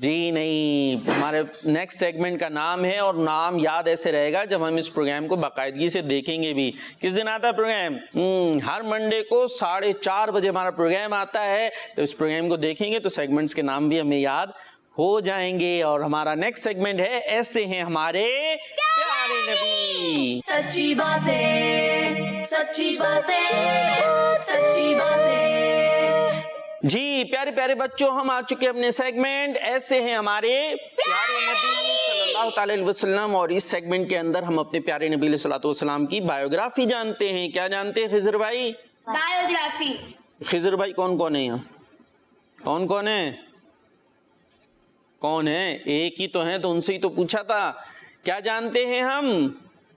جی نہیں، ہمارے next segment کا نام ہے اور نام یاد ایسے رہے گا جب ہم اس پروگرام کو باقاعدگی سے دیکھیں گے بھی. کس دن آتا ہے پروگرام؟ ہر منڈے کو 4:30 بجے ہمارا پروگرام آتا ہے. جب اس پروگرام کو دیکھیں گے تو سیگمنٹس کے نام بھی ہمیں یاد ہو جائیں گے. اور ہمارا نیکسٹ سیگمنٹ ہے ایسے ہیں ہمارے پیارے نبی. سچی باتیں، سچی باتیں، سچی باتیں. جی پیارے پیارے بچوں، ہم آ چکے اپنے سیگمنٹ ایسے ہیں ہمارے پیارے نبی صلی اللہ تعالی علیہ وسلم. اور اس سیگمنٹ کے اندر ہم اپنے پیارے نبی علیہ الصلوۃ والسلام کی بایوگرافی جانتے ہیں. کیا جانتے ہیں خضر بھائی؟ بایوگرافی. خضر بھائی کون کون ہے یہاں؟ کون کون ہے؟ کون ہے؟ ایک ہی تو ہیں، تو ان سے ہی تو پوچھا تھا. کیا جانتے ہیں ہم؟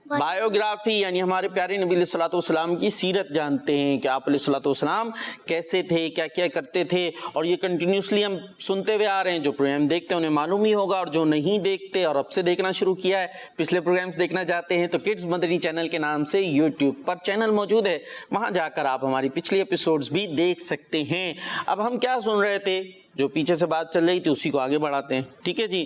بایوگرافی، یعنی ہمارے پیارے نبی علیہ الصلوۃ والسلام کی سیرت جانتے ہیں کہ آپ علیہ الصلوۃ والسلام کیسے تھے، کیا کیا کرتے تھے. اور یہ کنٹینیوسلی ہم سنتے ہوئے آ رہے ہیں. جو پروگرام دیکھتے ہیں انہیں معلوم ہی ہوگا، اور جو نہیں دیکھتے اور اب سے دیکھنا شروع کیا ہے، پچھلے پروگرامز دیکھنا چاہتے ہیں، تو کڈز مدنی چینل کے نام سے یوٹیوب پر چینل موجود ہے، وہاں جا کر آپ ہماری پچھلی ایپیسوڈز بھی دیکھ سکتے ہیں. اب ہم کیا سن رہے تھے؟ جو پیچھے سے بات چل رہی تھی اسی کو آگے بڑھاتے ہیں. ٹھیک ہے جی.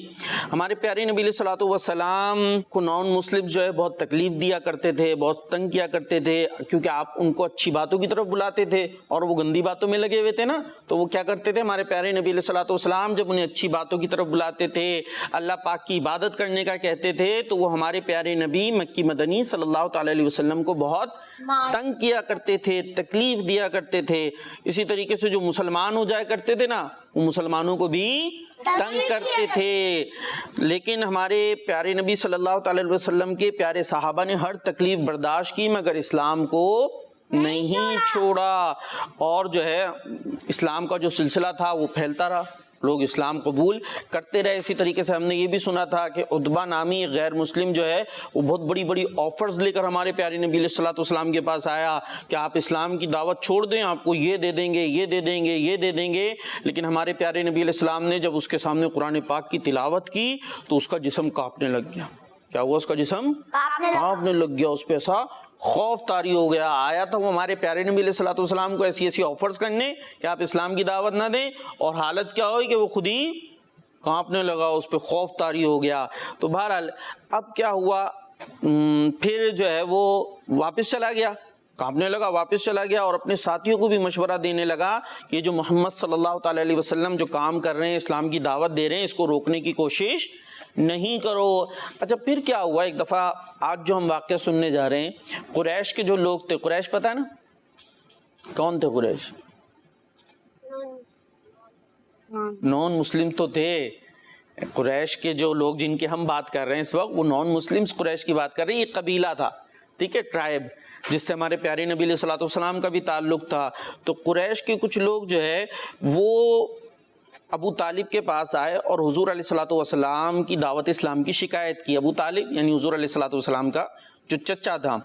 ہمارے پیارے نبی علیہ الصلوۃ والسلام کو نان مسلم جو ہے بہت تکلیف دیا کرتے تھے، بہت تنگ کیا کرتے تھے، کیونکہ آپ ان کو اچھی باتوں کی طرف بلاتے تھے اور وہ گندی باتوں میں لگے ہوئے تھے نا. تو وہ کیا کرتے تھے ہمارے پیارے نبی علیہ الصلوۃ والسلام؟ جب انہیں اچھی باتوں کی طرف بلاتے تھے، اللہ پاک کی عبادت کرنے کا کہتے تھے، تو وہ ہمارے پیارے نبی مکی مدنی صلی اللہ تعالی علیہ وسلم کو بہت تنگ کیا کرتے تھے، تکلیف دیا کرتے تھے. اسی طریقے سے جو مسلمان ہو جایا کرتے تھے نا، وہ مسلمانوں کو بھی تنگ کرتے تھے. لیکن ہمارے پیارے نبی صلی اللہ تعالی علیہ وسلم کے پیارے صحابہ نے ہر تکلیف برداشت کی، مگر اسلام کو نہیں چھوڑا. اور جو ہے اسلام کا جو سلسلہ تھا وہ پھیلتا رہا، لوگ اسلام قبول کرتے رہے. اسی طریقے سے ہم نے یہ بھی سنا تھا کہ عتبہ نامی غیر مسلم جو ہے وہ بہت بڑی بڑی آفرز لے کر ہمارے پیارے نبی علیہ الصلوۃ والسلام کے پاس آیا کہ آپ اسلام کی دعوت چھوڑ دیں، آپ کو یہ دے دیں گے، یہ دے دیں گے، یہ دے دیں گے. لیکن ہمارے پیارے نبی علیہ السلام نے جب اس کے سامنے قرآن پاک کی تلاوت کی تو اس کا جسم کانپنے لگ گیا. کیا ہوا؟ اس کا جسم کانپنے لگ گیا. اس پہ ایسا خوف طاری ہو گیا. آیا تھا وہ ہمارے پیارے نبی علیہ الصلوۃ والسلام کو ایسی ایسی آفرز کرنے کہ آپ اسلام کی دعوت نہ دیں، اور حالت کیا ہوئی کہ وہ خود ہی کانپنے لگا، اس پہ خوف طاری ہو گیا. تو بہرحال اب کیا ہوا، پھر جو ہے وہ واپس چلا گیا، کانپنے لگا، واپس چلا گیا، اور اپنے ساتھیوں کو بھی مشورہ دینے لگا کہ یہ جو محمد صلی اللہ تعالی علیہ وسلم جو کام کر رہے ہیں، اسلام کی دعوت دے رہے ہیں، اس کو روکنے کی کوشش نہیں کرو. اچھا پھر کیا ہوا؟ ایک دفعہ آج جو ہم واقعہ سننے جا رہے ہیں، قریش کے جو لوگ تھے، قریش پتہ ہے نا کون تھے؟ قریش نان مسلم تو تھے. قریش کے جو لوگ جن کے ہم بات کر رہے ہیں اس وقت، وہ نان مسلمز قریش کی بات کر رہے ہیں. یہ قبیلہ تھا، ٹھیک ہے، ٹرائب، جس سے ہمارے پیارے نبی علیہ الصلوۃ والسلام کا بھی تعلق تھا. تو قریش کے کچھ لوگ جو ہے وہ ابو طالب کے پاس آئے اور حضور علیہ الصلوۃ والسلام کی دعوت اسلام کی شکایت کی. ابو طالب یعنی حضور علیہ الصلوۃ والسلام کا جو چچا تھا.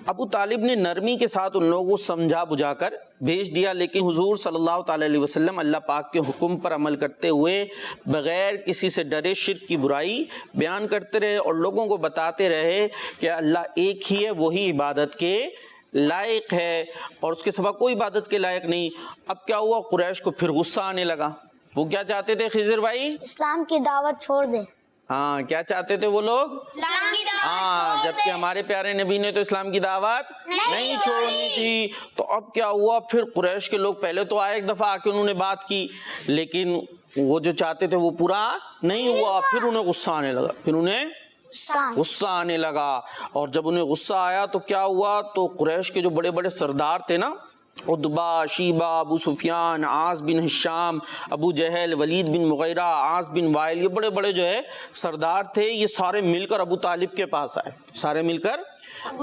ابو طالب نے نرمی کے ساتھ ان لوگوں کو سمجھا بجھا کر بھیج دیا، لیکن حضور صلی اللہ تعالی علیہ وسلم اللہ پاک کے حکم پر عمل کرتے ہوئے بغیر کسی سے ڈرے شرک کی برائی بیان کرتے رہے اور لوگوں کو بتاتے رہے کہ اللہ ایک ہی ہے، وہی عبادت کے لائق ہے اور اس کے سوا کوئی عبادت کے لائق نہیں. اب کیا ہوا؟ قریش کو پھر غصہ آنے لگا. وہ کیا چاہتے تھے خضر بھائی؟ اسلام کی دعوت چھوڑ دے. ہاں کیا چاہتے تھے وہ لوگ؟ اسلام کی دعوت ہاں، جبکہ ہمارے پیارے نبی نے تو اسلام کی دعوت نہیں چھوڑنی تھی. تو اب کیا ہوا؟ پھر قریش کے لوگ پہلے تو آئے، ایک دفعہ آ کے انہوں نے بات کی، لیکن وہ جو چاہتے تھے وہ پورا نہیں ہوا. پھر انہیں غصہ آنے لگا، غصہ آنے لگا. اور جب انہیں غصہ آیا تو کیا ہوا؟ تو قریش کے جو بڑے بڑے سردار تھے نا، عتبہ، شیبہ، ابو سفیان، عاص بن ہشام، ابو جہل، ولید بن مغیرہ، عاص بن وائل، یہ بڑے بڑے جو ہے سردار تھے. یہ سارے مل کر ابو طالب کے پاس آئے، سارے مل کر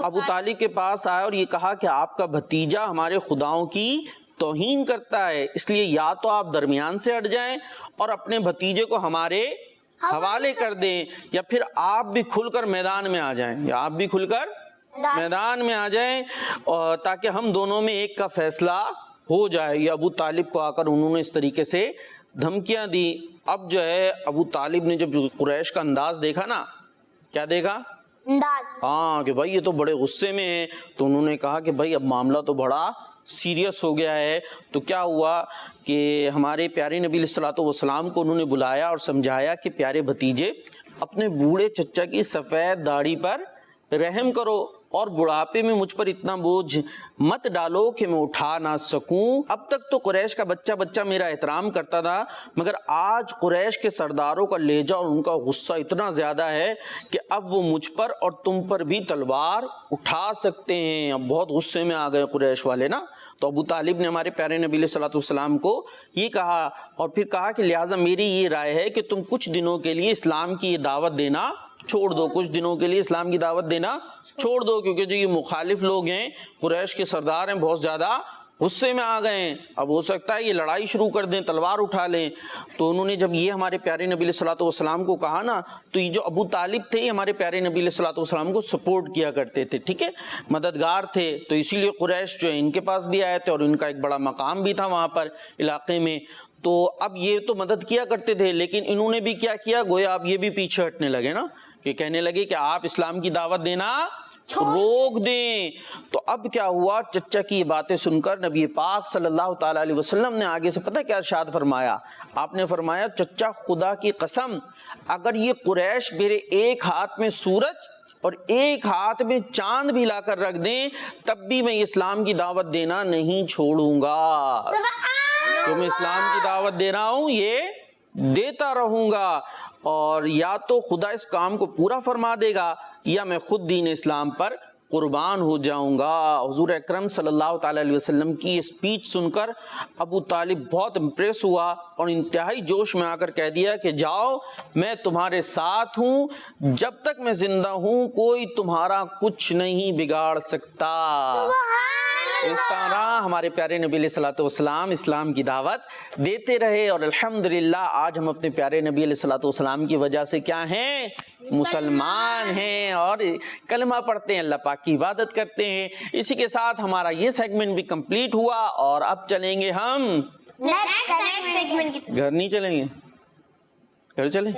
ابو طالب کے پاس آئے اور یہ کہا کہ آپ کا بھتیجا ہمارے خداؤں کی توہین کرتا ہے، اس لیے یا تو آپ درمیان سے ہٹ جائیں اور اپنے بھتیجے کو ہمارے حوالے کر دیں، یا پھر آپ بھی کھل کر میدان میں آ جائیں، میدان میں آ جائیں تاکہ ہم دونوں میں ایک کا فیصلہ ہو جائے. یہ ابو طالب کو آ کر انہوں نے اس طریقے سے دھمکیاں دی. اب جو ہے ابو طالب نے جب قریش کا انداز دیکھا نا، کیا دیکھا؟ انداز، ہاں، کہ بھائی یہ تو بڑے غصے میں ہیں. تو انہوں نے کہا کہ بھائی اب معاملہ تو بڑا سیریس ہو گیا ہے. تو کیا ہوا کہ ہمارے پیارے نبی علیہ الصلوۃ والسلام کو انہوں نے بلایا اور سمجھایا کہ پیارے بھتیجے اپنے بوڑھے چچا کی سفید داڑھی پر رحم کرو اور بڑھاپے میں مجھ پر اتنا بوجھ مت ڈالو کہ میں اٹھا نہ سکوں. اب تک تو قریش کا بچہ میرا احترام کرتا تھا، مگر آج قریش کے سرداروں کا لہجہ اور ان کا غصہ اتنا زیادہ ہے کہ اب وہ مجھ پر اور تم پر بھی تلوار اٹھا سکتے ہیں. اب بہت غصے میں آ گئے قریش والے نا. تو ابو طالب نے ہمارے پیارے نبی علیہ الصلوۃ والسلام کو یہ کہا اور پھر کہا کہ لہٰذا میری یہ رائے ہے کہ تم کچھ دنوں کے لیے اسلام کی یہ دعوت دینا چھوڑ دو. کچھ دنوں کے لیے اسلام کی دعوت دینا چھوڑ دو، کیونکہ جو یہ مخالف لوگ ہیں، قریش کے سردار ہیں، بہت زیادہ غصے میں آ گئے ہیں. اب ہو سکتا ہے یہ لڑائی شروع کر دیں، تلوار اٹھا لیں. تو انہوں نے جب یہ ہمارے پیارے نبی علیہ الصلوۃ والسلام کو کہا نا، تو یہ جو ابو طالب تھے یہ ہمارے پیارے نبی علیہ الصلوۃ والسلام کو سپورٹ کیا کرتے تھے، ٹھیک ہے، مددگار تھے. تو اسی لیے قریش جو ہے ان کے پاس بھی آئے تھے اور ان کا ایک بڑا مقام بھی تھا وہاں پر علاقے میں. تو اب یہ تو مدد کیا کرتے تھے، لیکن انہوں نے بھی کیا کیا، گویا اب یہ بھی پیچھے ہٹنے لگے نا، کہ کہنے لگے کہ آپ اسلام کی دعوت دینا روک دیں. تو اب کیا ہوا، چچا کی یہ باتیں سن کر نبی پاک صلی اللہ تعالی علیہ وسلم نے آگے سے پتہ کیا ارشاد فرمایا؟ آپ نے فرمایا چچا خدا کی قسم اگر یہ قریش میرے ایک ہاتھ میں سورج اور ایک ہاتھ میں چاند بھی لا کر رکھ دیں تب بھی میں اسلام کی دعوت دینا نہیں چھوڑوں گا. جو میں اسلام کی دعوت دے رہا ہوں یہ دیتا رہوں گا، اور یا تو خدا اس کام کو پورا فرما دے گا یا میں خود دین اسلام پر قربان ہو جاؤں گا. حضور اکرم صلی اللہ تعالی علیہ وسلم کی اسپیچ سن کر ابو طالب بہت امپریس ہوا اور انتہائی جوش میں آ کر کہہ دیا کہ جاؤ میں تمہارے ساتھ ہوں، جب تک میں زندہ ہوں کوئی تمہارا کچھ نہیں بگاڑ سکتا. اس طرح ہمارے پیارے نبی علیہ الصلوۃ والسلام اسلام کی دعوت دیتے رہے، اور الحمدللہ آج ہم اپنے پیارے نبی علیہ الصلوۃ والسلام کی وجہ سے کیا ہیں؟ مسلمان ہیں اور کلمہ پڑھتے ہیں، اللہ پاک کی عبادت کرتے ہیں. اسی کے ساتھ ہمارا یہ سیگمنٹ بھی کمپلیٹ ہوا، اور اب چلیں گے ہم گھر. نہیں چلیں گے؟ گھر چلیں؟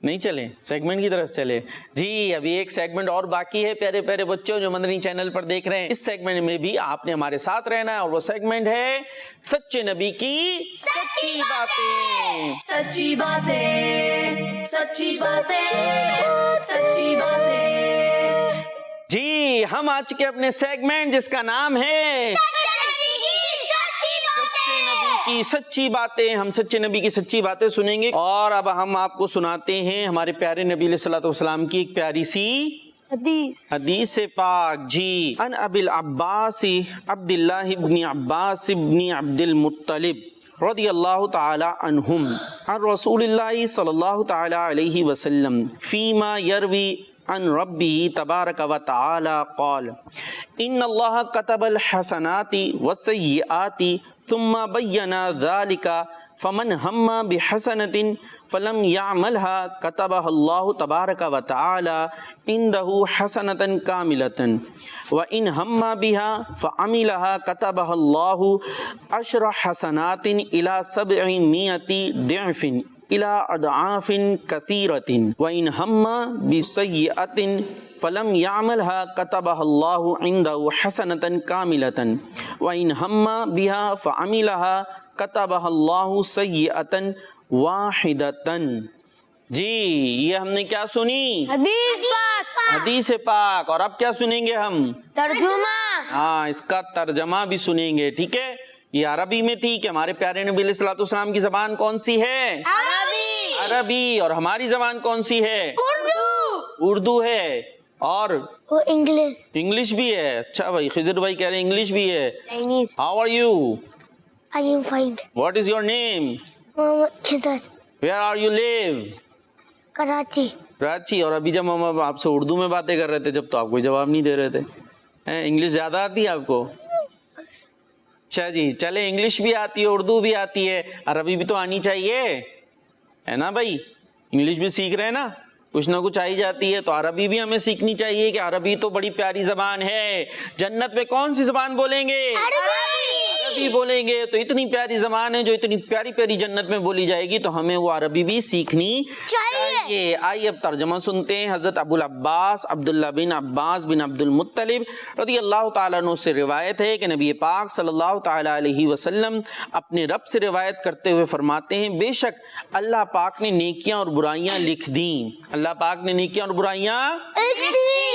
نہیں چلیں، سیگمنٹ کی طرف چلے. جی ابھی ایک سیگمنٹ اور باقی ہے پیارے پیارے بچوں جو مدنی چینل پر دیکھ رہے ہیں. اس سیگمنٹ میں بھی آپ نے ہمارے ساتھ رہنا ہے، اور وہ سیگمنٹ ہے سچے نبی کی سچی باتیں. سچی باتیں، سچی باتیں، سچی باتیں. جی ہم آ چکے اپنے سیگمنٹ جس کا نام ہے کی سچی باتیں. ہم سچے نبی کی سچی باتیں سنیں گے، اور اب ہم آپ کو سناتے ہیں ہمارے پیارے نبی علیہ الصلوۃ والسلام کی ایک پیاری سی حدیث پاک. جی ان ابی العباس عبد اللہ ابن عباس ابن عبد المطلب رضی اللہ تعالی عنہم عن رسول اللہ صلی اللہ تعالی علیہ وسلم فیما یروی عن ربه تبارک و تعالی قال ان اللہ كتب الحسنات والسیئات ثم بین ذلك فمن هم بحسنة فلم يعملها كتبها الله تبارك وتعالى عنده حسنة كاملة وإن هم بها فعملها كتبها الله 10 حسنات إلى 700 ضعف إلى أضعاف كثيرة وإن هم بسيئة فلم يعملها كتبها الله عنده حسنة كاملة وإن هم بها فعملها كتبها الله سيئة واحدة. جی یہ ہم نے کیا سنی؟ حدیث پاک. اور اب کیا سنیں گے ہم؟ ترجمہ. ہاں اس کا ترجمہ بھی سنیں گے، ٹھیک ہے. یہ عربی میں تھی کہ ہمارے پیارے نبی علیہ الصلوۃ والسلام کی زبان کون سی ہے؟ عربی. اور ہماری زبان کون سی ہے؟ اردو ہے. اور انگلش بھی ہے. اچھا بھائی خضر بھائی کہہ رہے ہیں انگلش بھی ہے. Chinese. How are you? I am fine. What is your name? Muhammad Khizar. Where are you live? Karachi. Karachi. اور ابھی جب ہم آپ سے اردو میں باتیں کر رہے تھے جب تو آپ کوئی جواب نہیں دے رہے تھے. انگلش زیادہ آتی ہے آپ کو؟ اچھا جی چلے انگلش بھی آتی ہے اردو بھی آتی ہے عربی بھی تو آنی چاہیے ہے نا بھائی. انگلش بھی سیکھ رہے ہیں نا، کچھ نہ کچھ آئی جاتی ہے، تو عربی بھی ہمیں سیکھنی چاہیے کہ عربی تو بڑی پیاری زبان ہے. جنت میں کون سی زبان بولیں گے؟ عربی. عربی بولیں گے تو اتنی پیاری زبان ہے جو اتنی پیاری پیاری جنت میں بولی جائے گی، تو ہمیں وہ عربی بھی سیکھنی چاہیے۔ آئیے اب ترجمہ سنتے ہیں۔ حضرت ابو العباس عبداللہ بن عباس بن عبد المطلب رضی اللہ تعالیٰ عنہ سے روایت ہے کہ نبی پاک صلی اللہ تعالیٰ علیہ وسلم اپنے رب سے روایت کرتے ہوئے فرماتے ہیں، بے شک اللہ پاک نے نیکیاں اور برائیاں لکھ دیں، اللہ پاک نے نیکیاں اور برائیاں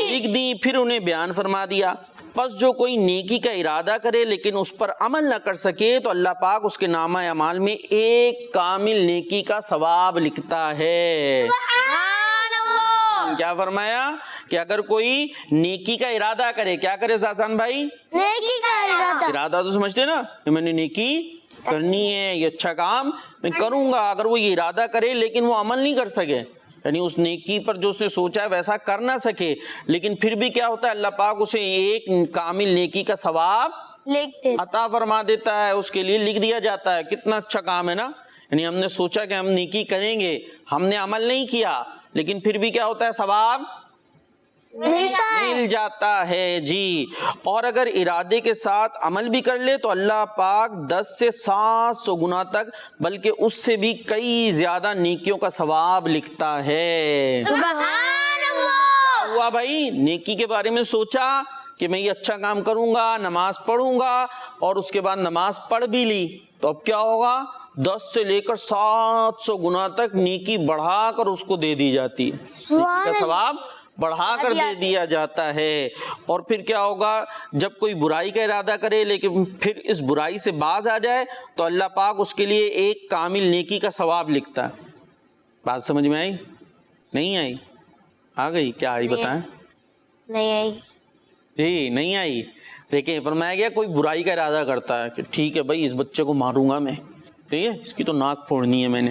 لکھ دیں، پھر انہیں بیان فرما دیا، پس جو کوئی نیکی کا ارادہ کرے لیکن اس پر عمل نہ کر سکے تو اللہ پاک اس کے نامہ اعمال میں ایک کامل نیکی کا ثواب لکھتا ہے۔ کیا فرمایا کہ اگر کوئی نیکی کا ارادہ کرے، کیا کرے سازان بھائی؟ نیکی کا ارادہ تو سمجھتے نا کہ میں نے نیکی کرنی ہے، یہ اچھا کام میں کروں گا، اگر وہ یہ ارادہ کرے لیکن وہ عمل نہیں کر سکے، یعنی اس نیکی پر جو اس نے سوچا ہے ویسا کر نہ سکے، لیکن پھر بھی کیا ہوتا ہے، اللہ پاک اسے ایک کامل نیکی کا ثواب عطا فرما دیتا ہے، اس کے لیے لکھ دیا جاتا ہے۔ کتنا اچھا کام ہے نا، یعنی ہم نے سوچا کہ ہم نیکی کریں گے، ہم نے عمل نہیں کیا، لیکن پھر بھی کیا ہوتا ہے، ثواب مل جاتا ہے جی۔ اور اگر ارادے کے ساتھ عمل بھی کر لے تو اللہ پاک 10 سے 700 گنا تک بلکہ اس سے بھی کئی زیادہ نیکیوں کا ثواب لکھتا ہے۔ سبحان اللہ۔ ہوا بھائی، نیکی کے بارے میں سوچا کہ میں یہ اچھا کام کروں گا، نماز پڑھوں گا، اور اس کے بعد نماز پڑھ بھی لی تو اب کیا ہوگا، 10 سے لے کر 700 گنا تک نیکی بڑھا کر اس کو دے دی جاتی ہے، نیکی کا ثواب بڑھا کر دے دیا جاتا ہے۔ اور پھر کیا ہوگا، جب کوئی برائی کا ارادہ کرے لیکن پھر اس برائی سے باز آ جائے تو اللہ پاک اس کے لیے ایک کامل نیکی کا ثواب لکھتا ہے۔ بات سمجھ میں آئی؟ نہیں آئی؟ آ گئی؟ کیا آئی بتائیں؟ نہیں آئی جی نہیں آئی۔ دیکھیں فرمایا گیا کوئی برائی کا ارادہ کرتا ہے کہ ٹھیک ہے بھائی اس بچے کو ماروں گا میں، ٹھیک ہے اس کی تو ناک پھوڑنی ہے میں نے،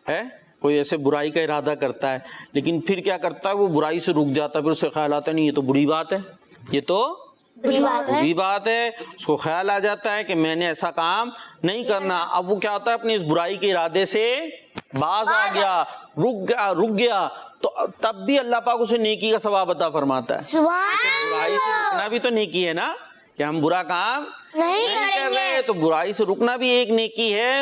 ہے کوئی ایسے برائی کا ارادہ کرتا ہے لیکن پھر کیا کرتا ہے، وہ برائی سے رک جاتا ہے، پھر اسے خیال آتا ہے نہیں یہ تو بری بات ہے، یہ تو بری بات ہے، اس کو خیال آ جاتا ہے کہ میں نے ایسا کام نہیں کرنا۔ اب وہ کیا ہوتا ہے، اپنے اس برائی کے ارادے سے باز آ گیا، رک گیا تو تب بھی اللہ پاک اسے نیکی کا ثواب عطا فرماتا ہے۔ برائی سے رکنا بھی تو نیکی ہے نا، کہ ہم برا کام نہیں کر رہے، تو برائی سے رکنا بھی ایک نیکی ہے،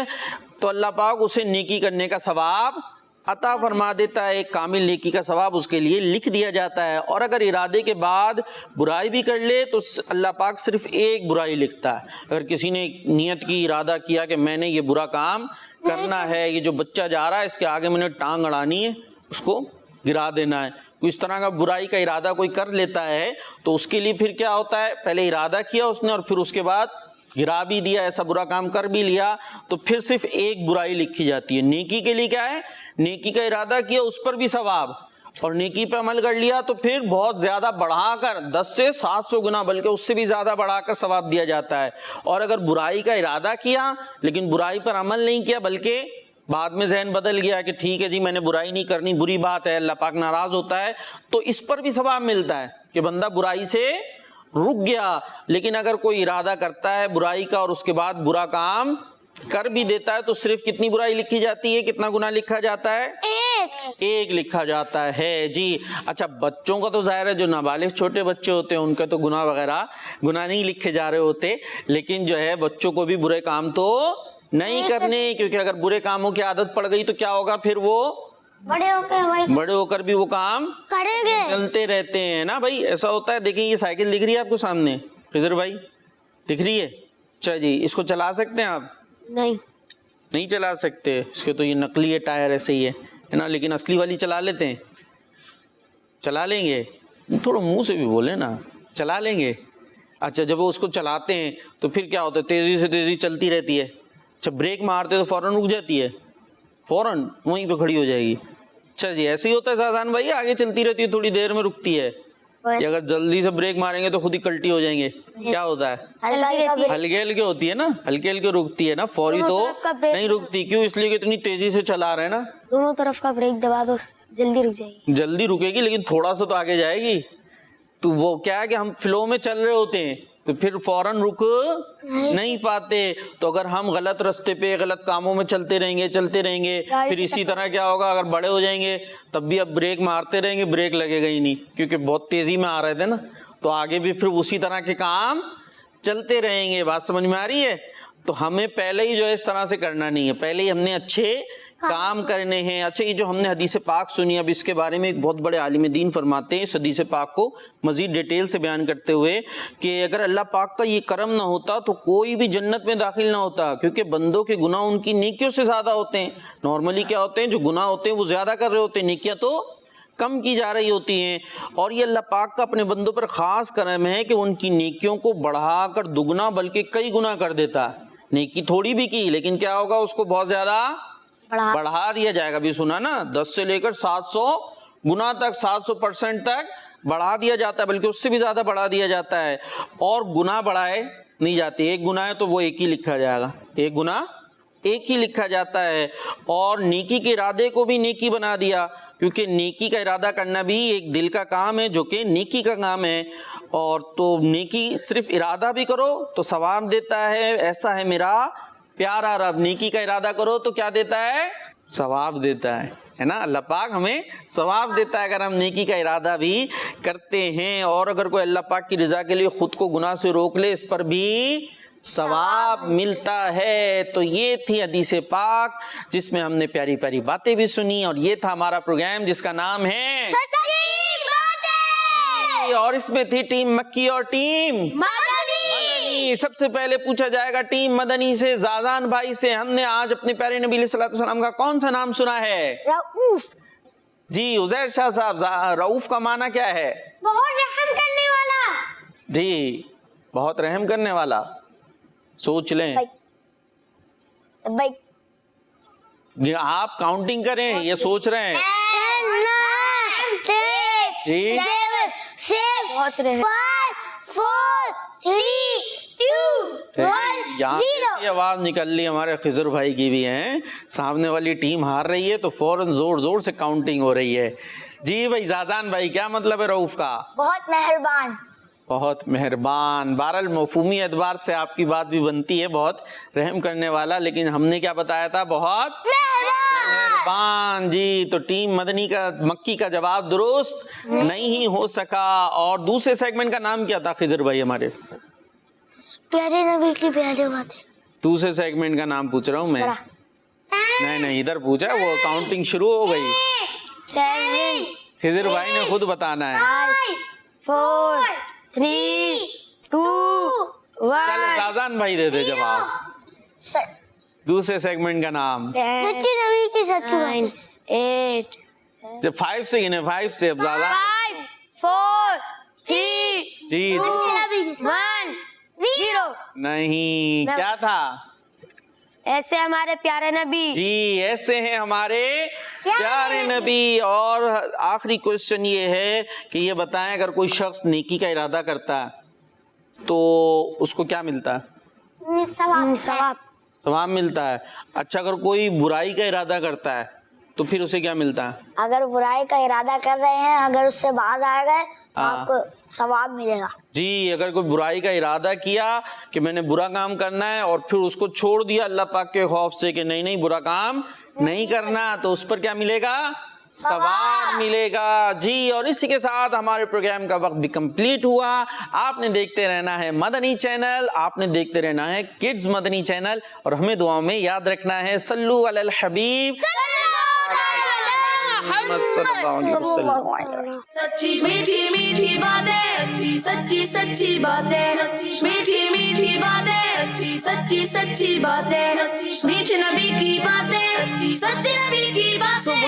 تو اللہ پاک اسے نیکی کرنے کا ثواب عطا فرما دیتا ہے، ایک کامل نیکی کا ثواب اس کے لیے لکھ دیا جاتا ہے۔ اور اگر ارادے کے بعد برائی بھی کر لے تو اللہ پاک صرف ایک برائی لکھتا ہے۔ اگر کسی نے نیت کی، ارادہ کیا کہ میں نے یہ برا کام کرنا ہے، یہ جو بچہ جا رہا ہے اس کے آگے میں نے ٹانگ اڑانی ہے، اس کو گرا دینا ہے، کوئی اس طرح کا برائی کا ارادہ کوئی کر لیتا ہے تو اس کے لیے پھر کیا ہوتا ہے، پہلے ارادہ کیا اس نے اور پھر اس کے بعد گرا بھی دیا، ایسا برا کام کر بھی لیا، تو پھر صرف ایک برائی لکھی جاتی ہے۔ نیکی کے لیے کیا ہے، نیکی کا ارادہ کیا اس پر بھی ثواب، اور نیکی پہ عمل کر لیا تو پھر بہت زیادہ بڑھا کر 10 سے 700 گنا بلکہ اس سے بھی زیادہ بڑھا کر ثواب دیا جاتا ہے۔ اور اگر برائی کا ارادہ کیا لیکن برائی پر عمل نہیں کیا بلکہ بعد میں ذہن بدل گیا کہ ٹھیک ہے جی میں نے برائی نہیں کرنی، بری بات ہے، اللہ پاک ناراض ہوتا ہے، تو اس پر بھی ثواب ملتا ہے کہ بندہ برائی سے رک گیا۔ لیکن اگر کوئی ارادہ کرتا ہے برائی کا اور اس کے بعد برا کام کر بھی دیتا ہے تو صرف کتنی برائی لکھی جاتی ہے، کتنا گناہ لکھا جاتا ہے، ایک لکھا جاتا ہے جی۔ اچھا بچوں کا تو ظاہر ہے جو نابالغ چھوٹے بچے ہوتے ہیں ان کا تو گناہ وغیرہ گناہ نہیں لکھے جا رہے ہوتے، لیکن جو ہے بچوں کو بھی برے کام تو نہیں کرنے، کیونکہ اگر برے کاموں کی عادت پڑ گئی تو کیا ہوگا، پھر وہ بڑے ہو کر بھی وہ کام چلتے رہتے ہیں نا بھائی، ایسا ہوتا ہے۔ دیکھیں یہ سائیکل دکھ رہی ہے آپ کو سامنے، خضر بھائی دکھ رہی ہے، اچھا جی اس کو چلا سکتے ہیں آپ؟ نہیں چلا سکتے، اس کے تو یہ نقلی ہے ٹائر ایسے ہی ہے نا، لیکن اصلی والی چلا لیتے ہیں، چلا لیں گے، تھوڑا منہ سے بھی بولے نا، چلا لیں گے۔ اچھا جب وہ اس کو چلاتے ہیں تو پھر کیا ہوتا ہے، تیزی سے تیزی چلتی رہتی ہے، اچھا بریک مارتے تو فوراً رک جاتی ہے، فوراً وہیں پہ کھڑی ہو جائے گی۔ اچھا جی ایسے ہی ہوتا ہے سازان بھائی، آگے چلتی رہتی ہے تھوڑی دیر میں رکتی ہے، کہ اگر جلدی سے بریک ماریں گے تو خود ہی کلٹی ہو جائیں گے، کیا ہوتا ہے، ہلکے ہلکے ہوتی ہے نا، ہلکے ہلکے رکتی ہے نا، فوری تو نہیں رکتی، کیوں، اس لیے کہ اتنی تیزی سے چلا رہے ہیں نا، دونوں طرف کا بریک دبا دو جلدی رک جائے گی، جلدی رکے گی لیکن تھوڑا سا تو آگے جائے گی۔ تو وہ کیا ہے کہ ہم فلو میں چل رہے ہوتے ہیں تو پھر فوراً رک نہیں پاتے، تو اگر ہم غلط رستے پہ غلط کاموں میں چلتے رہیں گے پھر اسی طرح کیا ہوگا، اگر بڑے ہو جائیں گے تب بھی اب بریک مارتے رہیں گے، بریک لگے گا ہی نہیں، کیونکہ بہت تیزی میں آ رہے تھے نا، تو آگے بھی پھر اسی طرح کے کام چلتے رہیں گے۔ بات سمجھ میں آ رہی ہے؟ تو ہمیں پہلے ہی جو ہے اس طرح سے کرنا نہیں ہے, پہلے ہی ہم نے اچھے کام کرنے ہیں. اچھا, یہ جو ہم نے حدیث پاک سنی, اب اس کے بارے میں ایک بہت بڑے عالم دین فرماتے ہیں اس حدیث پاک کو مزید ڈیٹیل سے بیان کرتے ہوئے کہ اگر اللہ پاک کا یہ کرم نہ ہوتا تو کوئی بھی جنت میں داخل نہ ہوتا, کیونکہ بندوں کے گناہ ان کی نیکیوں سے زیادہ ہوتے ہیں. نارملی کیا ہوتے ہیں, جو گناہ ہوتے ہیں وہ زیادہ کر رہے ہوتے ہیں, نیکیاں تو کم کی جا رہی ہوتی ہیں. اور یہ اللہ پاک کا اپنے بندوں پر خاص کرم ہے کہ ان کی نیکیوں کو بڑھا کر دگنا بلکہ کئی گنا کر دیتا. نیکی تھوڑی بھی کی لیکن کیا ہوگا, اس کو بہت زیادہ بڑھا دیا جائے گا. بھی سنا نا, 10 سے لے کر 700 گنا تک, 700% تک بڑھا دیا جاتا ہے, بلکہ اس سے بھی زیادہ بڑھا دیا جاتا ہے. اور گناہ بڑھائے نہیں جاتے, ایک گناہ ہے تو وہ ایک ہی لکھا جائے گا, ایک گناہ ایک ہی لکھا جاتا ہے. اور نیکی کے ارادے کو بھی نیکی بنا دیا, کیونکہ نیکی کا ارادہ کرنا بھی ایک دل کا کام ہے جو کہ نیکی کا کام ہے. اور تو نیکی صرف ارادہ بھی کرو تو ثواب دیتا ہے. ایسا ہے میرا پیارا رب, نیکی کا ارادہ کرو تو کیا دیتا ہے, ثواب دیتا ہے نا. اللہ پاک ہمیں ثواب دیتا ہے اگر ہم نیکی کا ارادہ بھی کرتے ہیں. اور اگر کوئی اللہ پاک کی رضا کے لیے خود کو گناہ سے روک لے, اس پر بھی ثواب ملتا ہے. تو یہ تھی حدیث پاک جس میں ہم نے پیاری پیاری باتیں بھی سنی, اور یہ تھا ہمارا پروگرام جس کا نام ہے سچی باتیں. اور اس میں تھی ٹیم مکی اور ٹیم مدنی. سب سے پہلے پوچھا جائے گا ٹیم مدنی سے, زازان بھائی سے. ہم نے آج اپنے پیارے نبی علیہ الصلوۃ والسلام کا کون سا نام سنا ہے؟ رؤوف. جی عزیر شاہ صاحب, رؤوف کا معنی کیا ہے؟ بہت رحم کرنے والا. جی بہت رحم کرنے والا. سوچ لیں, آپ کاؤنٹنگ کریں, یہ سوچ رہے ہیں. جی بہت رحم. 5 4 3 2 1 یہاں ایسی آواز نکل لی ہمارے خضر بھائی کی بھی ہیں, سامنے والی ٹیم ہار رہی ہے تو فوراً زور زور سے کاؤنٹنگ ہو رہی ہے. جی بھائی زادان بھائی, کیا مطلب ہے رؤوف کا؟ بہت مہربان. بہت مہربان. بہرحال مفہومی اعتبار سے آپ کی بات بھی بنتی ہے, بہت رحم کرنے والا, لیکن ہم نے کیا بتایا تھا, بہت مہربان. جی تو ٹیم مدنی کا مکی کا جواب درست نہیں ہو سکا. اور دوسرے سیگمنٹ کا نام کیا تھا خضر بھائی ہمارے؟ پیارے نبی کی پیاری باتیں. دوسرے سیگمنٹ کا نام پوچھ رہا ہوں میں. نہیں ادھر پوچھا, وہ کاؤنٹنگ شروع ہو گئی. 7 خضر بھائی نے خود بتانا ہے. 5 4 3 2 چلو 1. زازان بھائی دے دے جواب. دوسرے سیگمنٹ کا نام سچی نبی کی سچی باتیں. 8 جب 5 سے گنے, 5 سے. اب زیادہ 5 4 3 جی 1 0. نہیں, کیا تھا؟ ایسے ہمارے پیارے نبی. جی ایسے ہیں ہمارے پیارے نبی. اور آخری کوشچن یہ ہے کہ یہ بتائیں, اگر کوئی شخص نیکی کا ارادہ کرتا ہے تو اس کو کیا ملتا ہے؟ ثواب ملتا ہے. اچھا, اگر کوئی برائی کا ارادہ کرتا ہے تو پھر اسے کیا ملتا ہے؟ اگر برائی کا ارادہ کر رہے ہیں, اگر اس سے باز آ گئے تو آپ کو ثواب ملے گا. جی اگر کوئی برائی کا ارادہ کیا کہ میں نے برا کام کرنا ہے اور پھر اس کو چھوڑ دیا اللہ پاک کے خوف سے کہ نہیں برا کام نہیں کرنا, تو اس پر کیا ملے گا؟ ثواب ملے گا. جی اور اسی کے ساتھ ہمارے پروگرام کا وقت بھی کمپلیٹ ہوا. آپ نے دیکھتے رہنا ہے مدنی چینل, آپ نے دیکھتے رہنا ہے کڈز مدنی چینل, اور ہمیں دعاؤں میں یاد رکھنا ہے صلو علی الحبیب صلی اللہ علیہ وسلم. سچی میٹھی میٹھی باتیں, سچی سچی باتیں, میٹھی میٹھی باتیں, سچی سچی باتیں, میٹھے نبی کی باتیں, سچے نبی کی باتیں,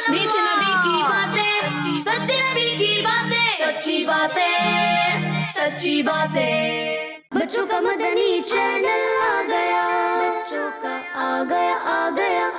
میٹھے نبی کی باتیں, سچے نبی کی باتیں, سچی باتیں, سچی باتیں. بچوں کا مدنی چینل آ گیا, بچوں کا آ گیا